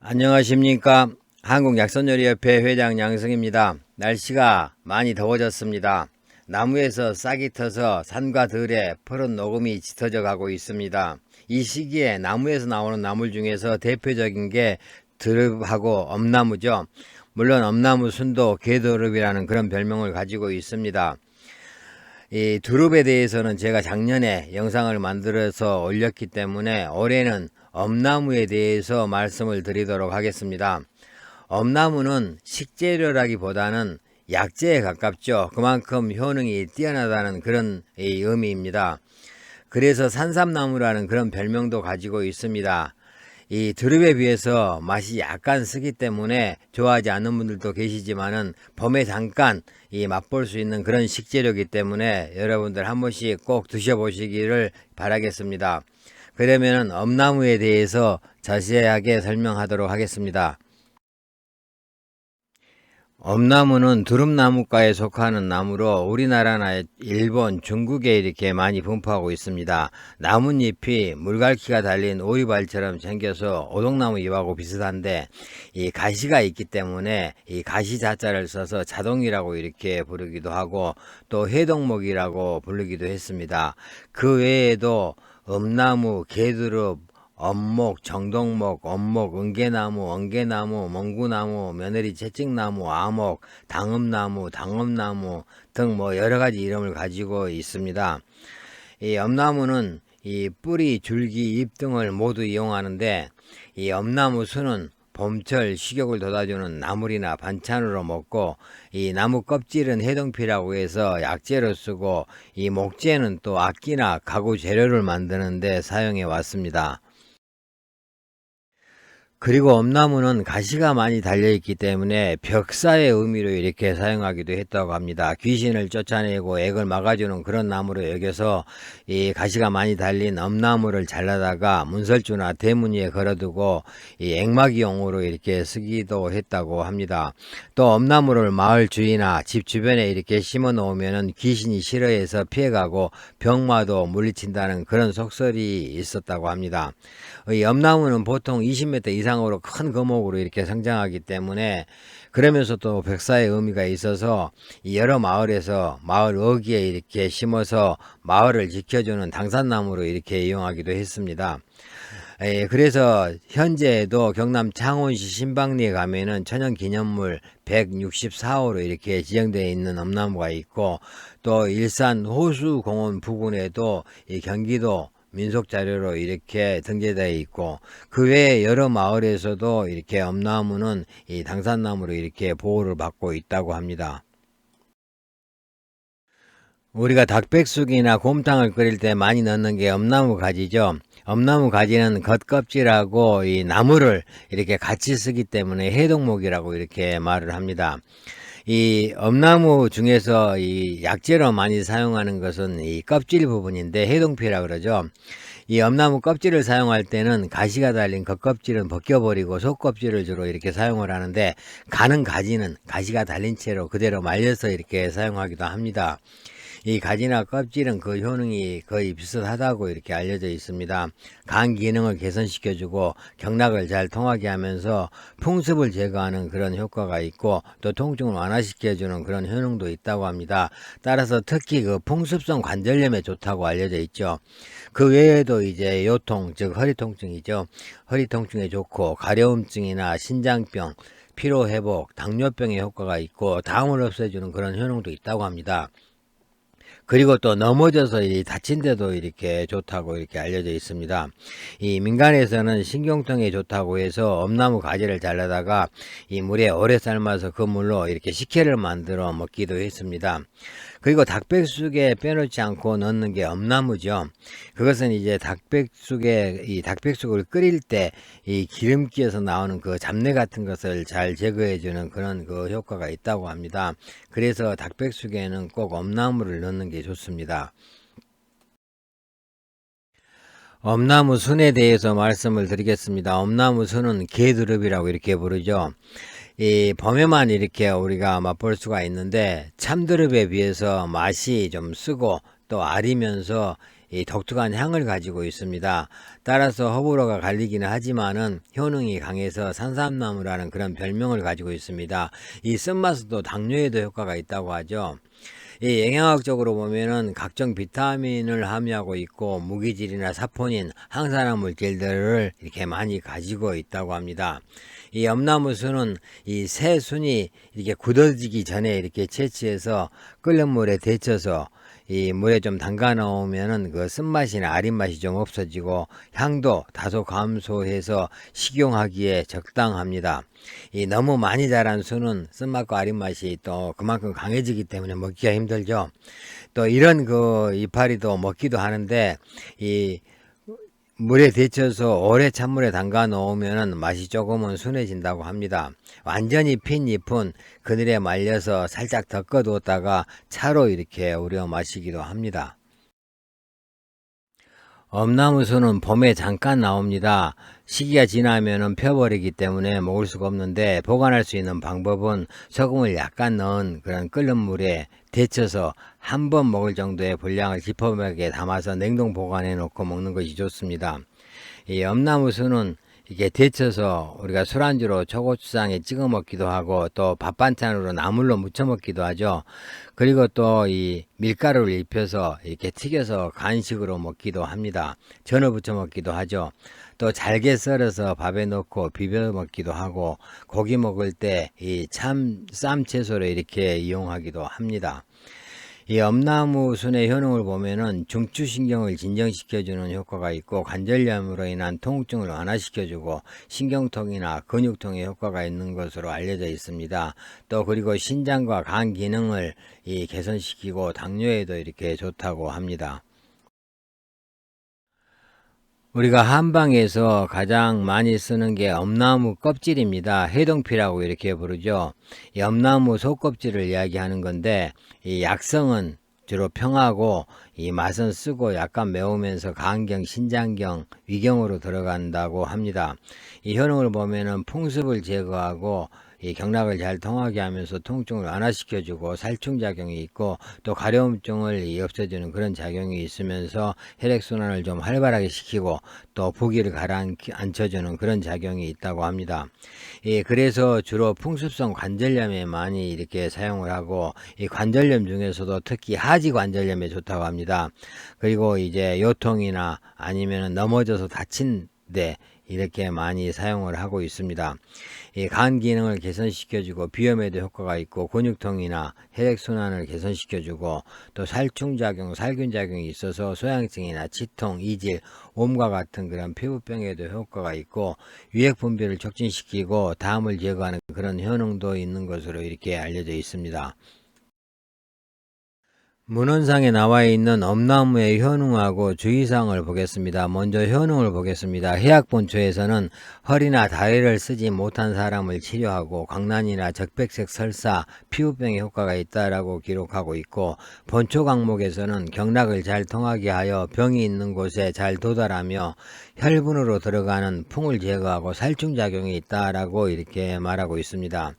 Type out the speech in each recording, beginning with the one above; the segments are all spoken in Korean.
안녕하십니까. 한국약선요리협회 회장 양승입니다. 날씨가 많이 더워졌습니다. 나무에서 싹이 터서 산과 들에 푸른 녹음이 짙어져 가고 있습니다. 이 시기에 나무에서 나오는 나물 중에서 대표적인 게 드릅하고 엄나무죠. 물론 엄나무 순도 개드릅이라는 그런 별명을 가지고 있습니다. 이 두릅에 대해서는 제가 작년에 영상을 만들어서 올렸기 때문에 올해는 엄나무에 대해서 말씀을 드리도록 하겠습니다. 엄나무는 식재료라기보다는 약재에 가깝죠. 그만큼 효능이 뛰어나다는 그런 의미입니다. 그래서 산삼나무라는 그런 별명도 가지고 있습니다. 이 드릅에 비해서 맛이 약간 쓰기 때문에 좋아하지 않는 분들도 계시지만은 봄에 잠깐 맛볼 수 있는 그런 식재료이기 때문에 여러분들 한 번씩 꼭 드셔보시기를 바라겠습니다. 그러면 엄나무에 대해서 자세하게 설명하도록 하겠습니다. 엄나무는 두릅나무과에 속하는 나무로 우리나라나 일본, 중국에 이렇게 많이 분포하고 있습니다. 나뭇잎이 물갈퀴가 달린 오리발처럼 생겨서 오동나무 잎하고 비슷한데 이 가시가 있기 때문에 이 가시 자자를 써서 자동이라고 이렇게 부르기도 하고 또 해동목이라고 부르기도 했습니다. 그 외에도 엄나무, 개두릅, 엄목, 정동목, 엄목, 은개나무, 엉개나무, 멍구나무, 며느리 채찍나무, 아목, 당음나무, 당엄나무 등 여러가지 이름을 가지고 있습니다. 이 엄나무는 이 뿌리, 줄기, 잎 등을 모두 이용하는데 이 엄나무 순은 봄철 식욕을 돋아주는 나물이나 반찬으로 먹고 이 나무 껍질은 해동피라고 해서 약재로 쓰고 이 목재는 또 악기나 가구 재료를 만드는 데 사용해 왔습니다. 그리고 엄나무는 가시가 많이 달려있기 때문에 벽사의 의미로 이렇게 사용하기도 했다고 합니다. 귀신을 쫓아내고 액을 막아주는 그런 나무로 여겨서 이 가시가 많이 달린 엄나무를 잘라다가 문설주나 대문 위에 걸어두고 이 액막이용으로 이렇게 쓰기도 했다고 합니다. 또 엄나무를 마을 주위나 집 주변에 이렇게 심어 놓으면 귀신이 싫어해서 피해가고 병마도 물리친다는 그런 속설이 있었다고 합니다. 이 엄나무는 보통 20m 이상으로 큰 거목으로 이렇게 성장하기 때문에 그러면서 또 벽사의 의미가 있어서 여러 마을에서 마을 어귀에 이렇게 심어서 마을을 지켜주는 당산나무로 이렇게 이용하기도 했습니다. 그래서 현재에도 경남 창원시 신방리에 가면은 천연기념물 164호로 이렇게 지정되어 있는 엄나무가 있고 또 일산 호수공원 부근에도 이 경기도 민속자료로 이렇게 등재되어 있고 그 외에 여러 마을에서도 이렇게 엄나무는 이 당산나무로 이렇게 보호를 받고 있다고 합니다. 우리가 닭백숙이나 곰탕을 끓일 때 많이 넣는 게 엄나무 가지죠. 엄나무 가지는 겉껍질하고 이 나무를 이렇게 같이 쓰기 때문에 해동목이라고 이렇게 말을 합니다. 이 엄나무 중에서 이 약재로 많이 사용하는 것은 이 껍질 부분인데 해동피라 그러죠. 이 엄나무 껍질을 사용할 때는 가시가 달린 겉껍질은 벗겨버리고 속껍질을 주로 이렇게 사용을 하는데 가는 가지는 가시가 달린 채로 그대로 말려서 이렇게 사용하기도 합니다. 이 가지나 껍질은 그 효능이 거의 비슷하다고 이렇게 알려져 있습니다. 간 기능을 개선시켜주고 경락을 잘 통하게 하면서 풍습을 제거하는 그런 효과가 있고 또 통증을 완화시켜주는 그런 효능도 있다고 합니다. 따라서 특히 그 풍습성 관절염에 좋다고 알려져 있죠. 그 외에도 이제 요통, 즉 허리 통증이죠. 허리 통증에 좋고 가려움증이나 신장병, 피로회복, 당뇨병에 효과가 있고 담을 없애주는 그런 효능도 있다고 합니다. 그리고 또 넘어져서 다친 데도 이렇게 좋다고 이렇게 알려져 있습니다. 이 민간에서는 신경통에 좋다고 해서 엄나무 가지를 잘라다가 이 물에 오래 삶아서 그 물로 이렇게 식혜를 만들어 먹기도 했습니다. 그리고 닭백숙에 빼놓지 않고 넣는 게 엄나무죠. 그것은 이제 닭백숙을 끓일 때 이 기름기에서 나오는 그 잡내 같은 것을 잘 제거해주는 그런 그 효과가 있다고 합니다. 그래서 닭백숙에는 꼭 엄나무를 넣는 게 좋습니다. 엄나무 순에 대해서 말씀을 드리겠습니다. 엄나무 순은 개두릅이라고 이렇게 부르죠. 이 봄에만 이렇게 우리가 맛볼 수가 있는데 참두릅에 비해서 맛이 좀 쓰고 또 아리면서 이 독특한 향을 가지고 있습니다. 따라서 호불호가 갈리기는 하지만은 효능이 강해서 산삼나무라는 그런 별명을 가지고 있습니다. 이 쓴맛도 당뇨에도 효과가 있다고 하죠. 이 영양학적으로 보면은 각종 비타민을 함유하고 있고 무기질이나 사포닌, 항산화 물질들을 이렇게 많이 가지고 있다고 합니다. 이 엄나무수는 이 새 순이 이렇게 굳어지기 전에 이렇게 채취해서 끓는 물에 데쳐서 이 물에 좀 담가 놓으면은 그 쓴맛이나 아린맛이 좀 없어지고 향도 다소 감소해서 식용하기에 적당합니다. 이 너무 많이 자란 순은 쓴맛과 아린맛이 또 그만큼 강해지기 때문에 먹기가 힘들죠. 또 이런 그 이파리도 먹기도 하는데 이 물에 데쳐서 오래 찬물에 담가 놓으면 맛이 조금은 순해진다고 합니다. 완전히 핀 잎은 그늘에 말려서 살짝 덮어 두었다가 차로 이렇게 우려 마시기도 합니다. 엄나무수는 봄에 잠깐 나옵니다. 시기가 지나면은 펴버리기 때문에 먹을 수가 없는데 보관할 수 있는 방법은 소금을 약간 넣은 그런 끓는 물에 데쳐서 한 번 먹을 정도의 분량을 지퍼백에 담아서 냉동 보관해 놓고 먹는 것이 좋습니다. 이 엄나무수는 이게 데쳐서 우리가 술안주로 초고추장에 찍어 먹기도 하고 또 밥 반찬으로 나물로 무쳐 먹기도 하죠. 그리고 또 이 밀가루를 입혀서 이렇게 튀겨서 간식으로 먹기도 합니다. 전어 부쳐 먹기도 하죠. 또 잘게 썰어서 밥에 넣고 비벼 먹기도 하고 고기 먹을 때 이 쌈 채소로 이렇게 이용하기도 합니다. 이 엄나무 순의 효능을 보면은 중추신경을 진정시켜주는 효과가 있고 관절염으로 인한 통증을 완화시켜주고 신경통이나 근육통에 효과가 있는 것으로 알려져 있습니다. 또 그리고 신장과 간 기능을 개선시키고 당뇨에도 이렇게 좋다고 합니다. 우리가 한방에서 가장 많이 쓰는 게 엄나무 껍질입니다. 해동피라고 이렇게 부르죠. 이 엄나무 속껍질을 이야기하는 건데 이 약성은 주로 평하고 이 맛은 쓰고 약간 매우면서 간경, 신장경, 위경으로 들어간다고 합니다. 이 효능을 보면은 풍습을 제거하고 이 경락을 잘 통하게 하면서 통증을 완화시켜주고 살충작용이 있고 또 가려움증을 없애주는 그런 작용이 있으면서 혈액순환을 좀 활발하게 시키고 또 부기를 가라앉혀주는 그런 작용이 있다고 합니다. 그래서 주로 풍습성 관절염에 많이 이렇게 사용을 하고 이 관절염 중에서도 특히 하지 관절염에 좋다고 합니다. 그리고 이제 요통이나 아니면 넘어져서 다친 데 이렇게 많이 사용을 하고 있습니다. 이 간 기능을 개선시켜주고 비염에도 효과가 있고 근육통이나 혈액순환을 개선시켜주고 또 살충작용, 살균작용이 있어서 소양증이나 치통, 이질, 옴과 같은 그런 피부병에도 효과가 있고 유액분비를 촉진시키고 담을 제거하는 그런 효능도 있는 것으로 이렇게 알려져 있습니다. 문헌상에 나와 있는 엄나무의 효능하고 주의사항을 보겠습니다. 먼저 효능을 보겠습니다. 해약본초에서는 허리나 다리를 쓰지 못한 사람을 치료하고 광난이나 적백색 설사, 피부병에 효과가 있다라고 기록하고 있고 본초 강목에서는 경락을 잘 통하게 하여 병이 있는 곳에 잘 도달하며 혈분으로 들어가는 풍을 제거하고 살충작용이 있다라고 이렇게 말하고 있습니다.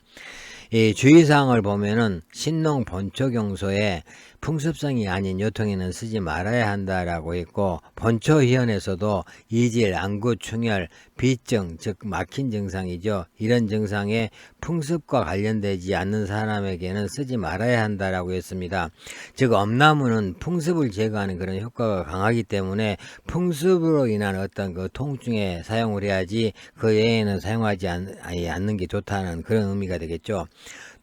이 주의사항을 보면은 신농 본초경소에 풍습성이 아닌 요통에는 쓰지 말아야 한다라고 했고 본초희연에서도 이질, 안구, 충혈, 비증 즉 막힌 증상이죠. 이런 증상에 풍습과 관련되지 않는 사람에게는 쓰지 말아야 한다라고 했습니다. 즉 엄나무는 풍습을 제거하는 그런 효과가 강하기 때문에 풍습으로 인한 어떤 그 통증에 사용을 해야지 그 외에는 사용하지 않는 게 좋다는 그런 의미가 되겠죠.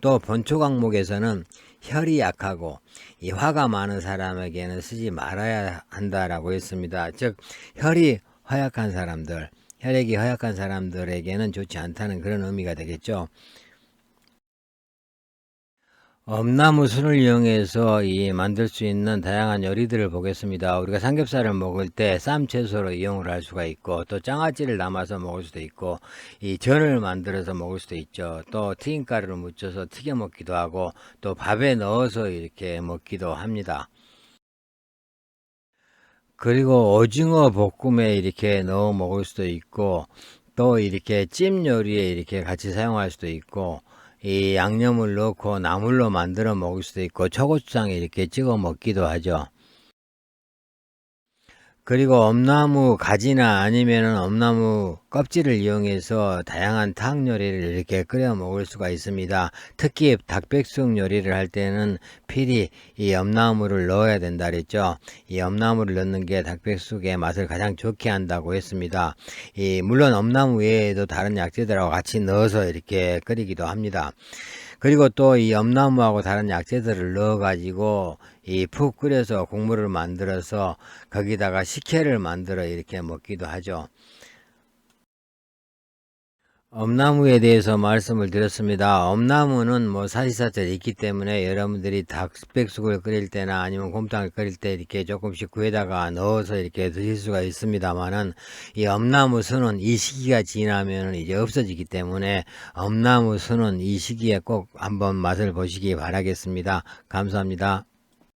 또 본초 강목에서는 혈이 약하고 이 화가 많은 사람에게는 쓰지 말아야 한다라고 했습니다. 즉 혈이 허약한 사람들, 혈액이 허약한 사람들에게는 좋지 않다는 그런 의미가 되겠죠. 엄나무 순을 이용해서 만들 수 있는 다양한 요리들을 보겠습니다. 우리가 삼겹살을 먹을 때 쌈 채소로 이용을 할 수가 있고 또 장아찌를 담아서 먹을 수도 있고 이 전을 만들어서 먹을 수도 있죠. 또 튀김가루를 묻혀서 튀겨 먹기도 하고 또 밥에 넣어서 이렇게 먹기도 합니다. 그리고 오징어 볶음에 이렇게 넣어 먹을 수도 있고 또 이렇게 찜 요리에 이렇게 같이 사용할 수도 있고 이 양념을 넣고 나물로 만들어 먹을 수도 있고 초고추장에 이렇게 찍어 먹기도 하죠. 그리고 엄나무 가지나 아니면은 엄나무 껍질을 이용해서 다양한 탕 요리를 이렇게 끓여 먹을 수가 있습니다. 특히 닭백숙 요리를 할 때는 필히 이 엄나무를 넣어야 된다 그랬죠. 이 엄나무를 넣는 게 닭백숙의 맛을 가장 좋게 한다고 했습니다. 물론 엄나무 외에도 다른 약재들하고 같이 넣어서 이렇게 끓이기도 합니다. 그리고 또 이 엄나무하고 다른 약재들을 넣어 가지고 푹 끓여서 국물을 만들어서 거기다가 식혜를 만들어 이렇게 먹기도 하죠. 엄나무에 대해서 말씀을 드렸습니다. 엄나무는 뭐 사시사철 있기 때문에 여러분들이 닭백숙을 끓일 때나 아니면 곰탕을 끓일 때 이렇게 조금씩 구에다가 넣어서 이렇게 드실 수가 있습니다만은, 이 엄나무 순은 이 시기가 지나면 이제 없어지기 때문에 엄나무 순은 이 시기에 꼭 한번 맛을 보시기 바라겠습니다. 감사합니다.